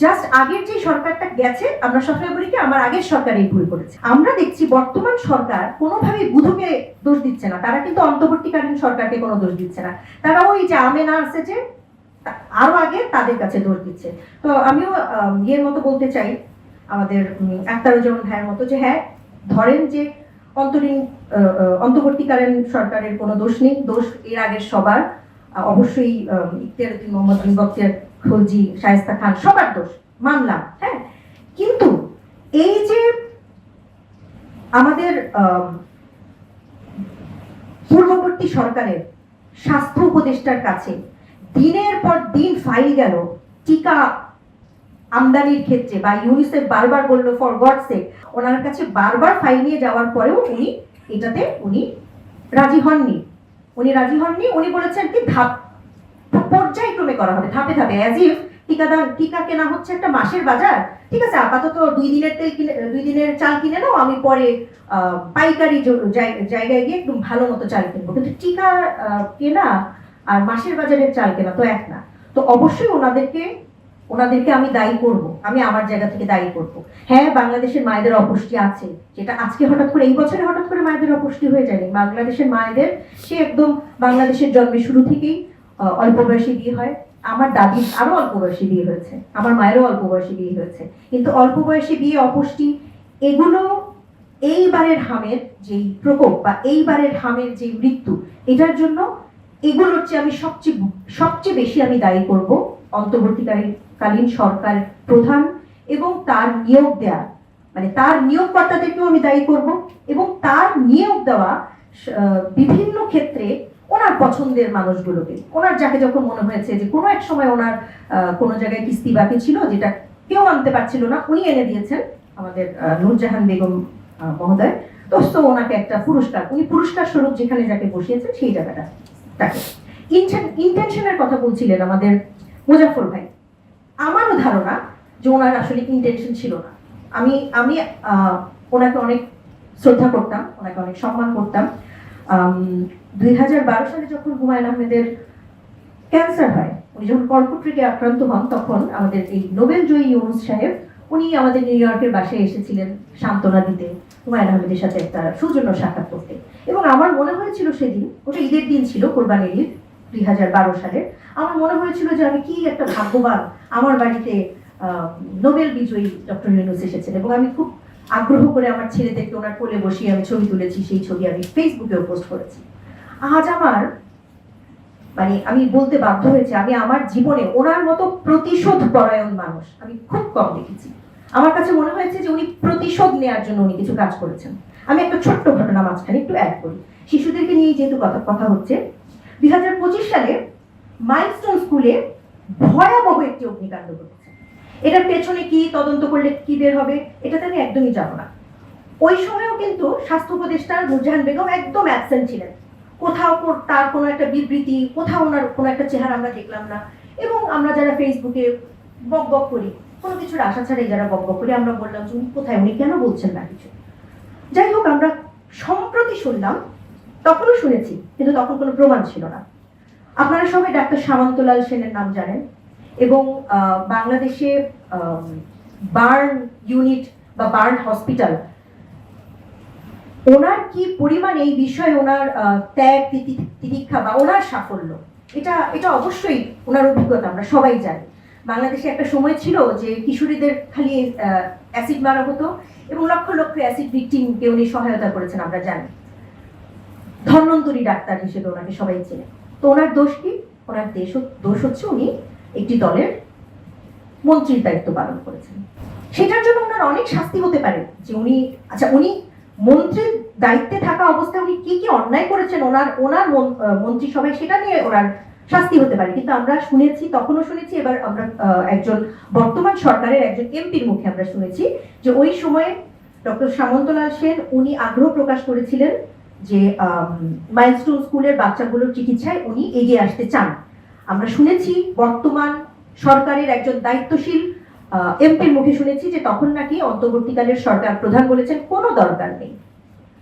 Just আগের যে সরকারটা গেছে, আমরা সবসময় বলি কি আমার আগের সরকার এই ভুল করেছে। আমরা দেখছি বর্তমান সরকার কোনোভাবেই বুধুকে দোষ দিচ্ছে না, তারা কিন্তু অন্তর্বর্তীকালীন সরকারকে কোনো দোষ দিচ্ছে না, তারা ওই যে আমেনা আছে যে আরো আগে তাদের কাছে দোষ দিচ্ছে। তো আমিও ইয়ের মতো বলতে চাই, আমাদের আখতারুজ্জামান ভাইয়ের মতো, যে হ্যাঁ ধরেন যে অন্তর্বর্তীকালীন সরকারের কোনো দোষ নেই, দোষ এর আগের সবার, অবশ্যই ইখতিয়ার উদ্দিন মোহাম্মদ, বখতিয়ার খলজি, শায়েস্তা খান, সবার দোষ মানলাম, হ্যাঁ। কিন্তু এই যে আমাদের পূর্ববর্তী সরকারের স্বাস্থ্য উপদেষ্টার কাছে দিনের পর দিন ফাইল গেল টিকা আমদানির ক্ষেত্রে, বা ইউনিসেফ বারবার বললো ফর গড সেক, ওনার কাছে বারবার ফাইল নিয়ে যাওয়ার পরেও উনি এটাতে রাজি হননি। উনি বলেছেন কি পর্যায়ক্রমে করা হবে, ধাপে ধাপে, অ্যাজ ইফ টিকা কেনা হচ্ছে একটা মাসের বাজার। ঠিক আছে, আপাতত 2 দিনের তেল কিনে, 2 দিনের চাল কিনে নাও, আমি পরে পাইকারি জায়গায় গিয়ে একদম ভালো মতো চাল কিনবো। কিন্তু টিকা কেনা আর মাসের বাজারের চাল কেনা তো এক না। তো অবশ্যই ওনাদেরকে আমি দায়ী করব, আমি আমার জায়গা থেকে দায়ী করব। হ্যাঁ, বাংলাদেশের মায়েদের অপুষ্টি আছে, যেটা আজকে হঠাৎ করে, এই বছরে হঠাৎ করে মায়েদের অপুষ্টি হয়ে যায়নি। বাংলাদেশের মায়েদের সে একদম বাংলাদেশের জন্মের শুরু থেকেই অল্প বয়সে বিয়ে হয়। আমার দাদির আরো অল্প বয়সে বিয়ে হয়েছে, আমার মায়েরও অল্প বয়সে বিয়ে হয়েছে। কিন্তু অল্প বয়সে বিয়ে, অপুষ্টি, এগুলো এইবারের হামের যেই প্রকোপ বা এইবারের হামের যে মৃত্যু, এটার জন্য এগুলোর চেয়ে আমি সবচেয়ে বেশি আমি দায়ী করব অন্তর্বর্তীকালীন সরকার প্রধান এবং তার নিয়োগ দেয়া, মানে তার নিয়োগকর্তাদেরকেও আমি দায়ী করব, এবং তার নিয়োগ দেওয়া বিভিন্ন ক্ষেত্রে ওনার পছন্দের মানুষগুলোকে, ওনার যাকে যখন মনে হয়েছে যে কোনো এক সময় ওনার কোনো জায়গায় কিস্তি বাকি ছিল যেটা কেউ আনতে পারছিল না, উনি এনে দিয়েছেন, আমাদের নূরজাহান বেগম মহোদয়। তো ওনাকে একটা উনি পুরস্কার স্বরূপ যেখানে যাকে বসিয়েছেন সেই জায়গাটা তাকে। ইন্টেনশনের কথা বলছিলেন আমাদের মুজাফফর ভাই, আমারও ধারণা যে ওনার আসলে ইন্টেনশন ছিল না। আমি ওনাকে অনেক শ্রদ্ধা করতাম, ওনাকে অনেক সম্মান করতাম। 2012 সালে যখন হুমায়ুন আহমেদের ক্যান্সার হয়, উনি যখন কর্কট রোগে আক্রান্ত হন, তখন আমাদের এই নোবেল জয়ী ইউনুস সাহেব উনি আমাদের নিউ ইয়র্কের বাসায় এসেছিলেন সান্ত্বনা দিতে, হুমায়ুন আহমেদের সাথে একটা সৌজন্য সাক্ষাৎ করতে। এবং আমার মনে হয়েছিল সেদিন, ওটা ঈদের দিন ছিল, কোরবানির ঈদ 2012 সালে, আমার মনে হয়েছিল যে আমি কি একটা ভাগ্যবান, আমার বাড়িতে নোবেল বিজয়ী ডক্টর ইউনুস এসেছেন। এবং আমি খুব আগ্রহ করে আমার ছেলেদেরকে ওনার কোলে বসিয়ে আমি ছবি তুলেছি, সেই ছবি আমি ফেসবুকেও পোস্ট করেছি। আজ আমার আমি বলতে বাধ্য হয়েছে, আমি আমার জীবনে ওনার মতো প্রতিশোধ পরায়ণ মানুষ আমি খুব কম দেখেছি। আমার কাছে মনে হয়েছে যে উনি প্রতিশোধ নেওয়ার জন্য উনি কিছু কাজ করেছেন। আমি একটা ছোট্ট ঘটনা মাঝখানে একটু অ্যাড করি, শিশুদেরকে নিয়ে যেহেতু কথা হচ্ছে। 2025 সালে মাইলস্টোন স্কুলে ভয়াবহ একটি অগ্নিকাণ্ড ঘটেছে। এটার পেছনে কি তদন্ত করলে কি বের হবে এটাতে আমি একদমই জানো না। ওই সময়ও কিন্তু স্বাস্থ্য উপদেষ্টা নূরজাহান বেগম একদম অ্যাবসেন্ট ছিলেন। কোথাও তার কোনো একটা বিবৃতি, কোথাও ওনার কোনো একটা চেহারা আমরা দেখলাম না। এবং আমরা যারা ফেসবুকে বক করি, কোনো কিছুর আশা ছাড়াই যারা বক করি, আমরা বললাম যে উনি কোথায়, উনি কেন বলছেন না কিছু। যাই হোক, আমরা সম্প্রতি শুনলাম, তখনও শুনেছি কিন্তু তখন কোনো প্রমাণ ছিল না। আপনারা সবাই ডাক্তার সামন্তলাল সেনের নাম জানেন, এবং বাংলাদেশে বার্ন ইউনিট বা বার্ন হসপিটাল, ওনার কি পরিমাণ এই বিষয়ে ওনার ত্যাগ তিতিক্ষা বা ওনার সাফল্য, এটা অবশ্যই ওনার অভিজ্ঞতা আমরা সবাই জানি। বাংলাদেশে একটা সময় ছিল যে কিশোরীদের খালি অ্যাসিড মারা হতো, এবং লক্ষ লক্ষ অ্যাসিড ভিকটিমকে উনি সহায়তা করেছেন আমরা জানি। ধন্বন্তরী ডাক্তার হিসেবে ওনাকে সবাই চেনে। তো ওনার দোষ কি? ওনার দোষ হচ্ছে উনি একটি দলের মন্ত্রীর দায়িত্ব পালন করেছেন। সেটার জন্য ওনার অনেক শাস্তি হতে পারে, যে উনি মন্ত্রীর দায়িত্বে থাকা অবস্থায় উনি কি কি অন্যায় করেছেন ওনার মন্ত্রিসভায়, সেটা নিয়ে ওনার শাস্তি হতে পারে। কিন্তু আমরা শুনেছি, তখনও শুনেছি, এবার আমরা একজন বর্তমান সরকারের একজন এমপির মুখে আমরা শুনেছি যে ওই সময়ে ডক্টর সামন্তলাল সেন উনি আগ্রহ প্রকাশ করেছিলেন যে মাইলস্টোন স্কুলের বাচ্চাগুলোর চিকিৎসায় উনি এগিয়ে আসতে চান। আমরা শুনেছি বর্তমান সরকারের একজন দায়িত্বশীল এমপির মুখে শুনেছি যে তখন নাকি অন্তর্বর্তীকালের সরকার প্রধান বলেছেন কোনো দরকার নেই।